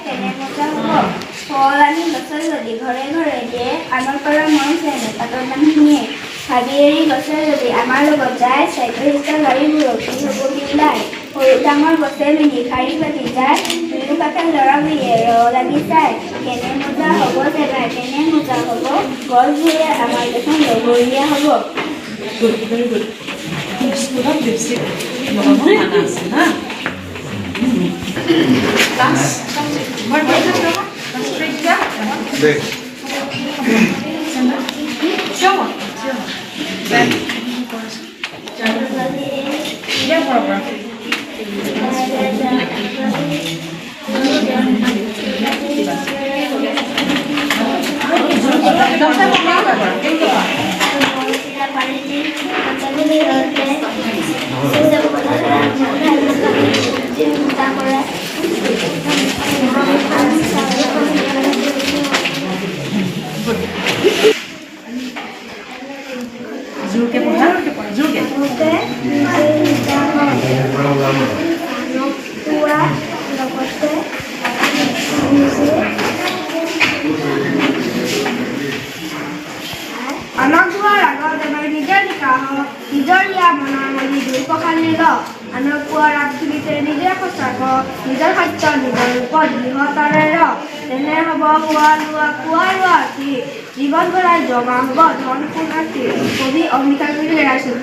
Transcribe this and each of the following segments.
কেনে মজা হ'ব ফলানি গছৰ যদি ঘৰে ঘৰে দিয়ে আমাৰ পৰা মন চেনে পাতৰ মানুহখিনিয়ে ভাবি এৰি গছে যদি আমাৰ লগত যায় চাইকেল ৰিক্সা গাড়ীবোৰৰ কি হ'ব বিলাই সৰু ডাঙৰ গছে মিলি শাৰী পাতি যায় দুয়ো কাষে ল'ৰা বুলিয়ে লাগি চায় কেনে মজা হ'ব জেগাই কেনে মজা হ'ব গছবোৰে আমাৰ দেখোন লগৰীয়া হ'ব নিজৰ ইয়া মনৰ মলি দুই পখালি ল আনৰ পুৱাৰ আগখিনিতে নিজে সঁচাক নিজৰ সত্য নিজৰ ৰূপত দৃঢ়তাৰে ৰ তেনে হ'ব খোৱা লোৱা কি জীৱন গৰাই জমা হ'ব ধন সোণাৰ্থী কবি অমিতা বুলি হেৰাইছিল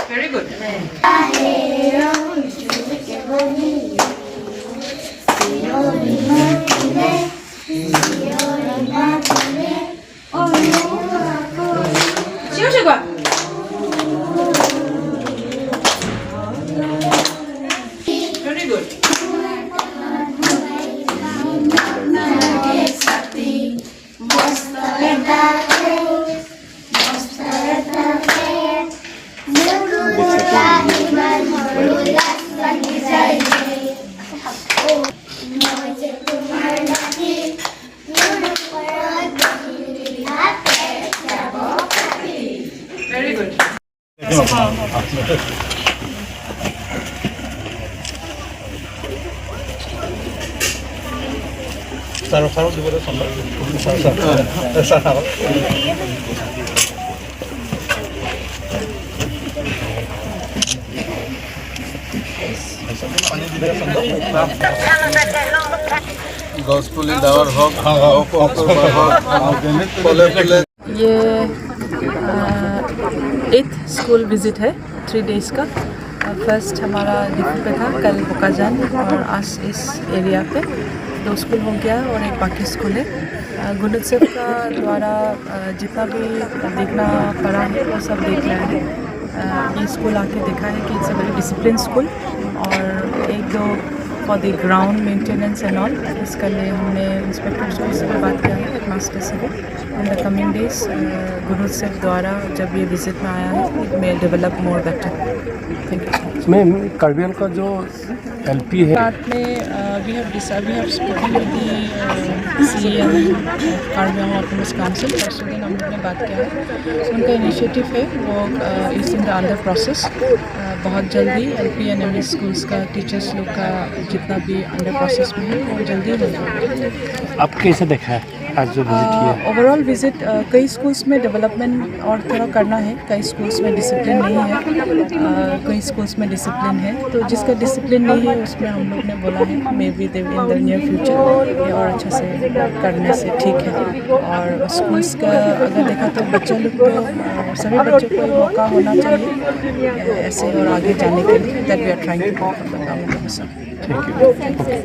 Very good. Very good. Very good. Saro di bawah sampai saro. Gospel डावर हॉक ये 8th स्कूल विजिट है 3 डेज़ का। फर्स्ट हमारा डिफू पे था, कल बुकाजान और आज इस एरिया पे 2 स्कूल हो गया और एक बाकी स्कूल है। गुणोत्सव का द्वारा जितना भी देखना पड़ा है वो सब देख रहा है। ये स्कूल आके देखा है कि it's a very discipline school और 1-2 for the ground maintenance and all. इसके लिए हमने इंस्पेक्टर स्कूल से भी बात किया है, हेडमास्टर से भी। In the coming days Gunotsav द्वारा जब ये विजिट में आया है it may develop more better. Thank you. Ma'am कार्बियल का जो एलपी है साथ में we have spoken with the CM कार्बियल ऑटोनॉमस काउंसिल। परसों दिन हम लोग ने बात किया है, उनका इनिशिएटिव है वो is in the under process. बहुत जल्दी एलपी एंड एमई स्कूल्स का टीचर्स लोग का जितना भी अंडर प्रोसेस में है वो जल्दी हो जाएगा। आप कैसे देखा है आज जो विजिट किया? ओवरऑल विजिट कई स्कूल्स में डेवलपमेंट और थोड़ा करना है, कई स्कूल्स में डिसिप्लिन नहीं है, कई स्कूल्स में डिसिप्लिन है। तो जिसका डिसिप्लिन नहीं है उसमें हम लोग ने बोला है may be they in the near future ये और अच्छा से करने से ठीक है। और स्कूल्स का अगर देखा तो बच्चों लोग को सभी बच्चों को मौका होना चाहिए ऐसे और आगे जाने के लिए। That we are trying to do. Thank you.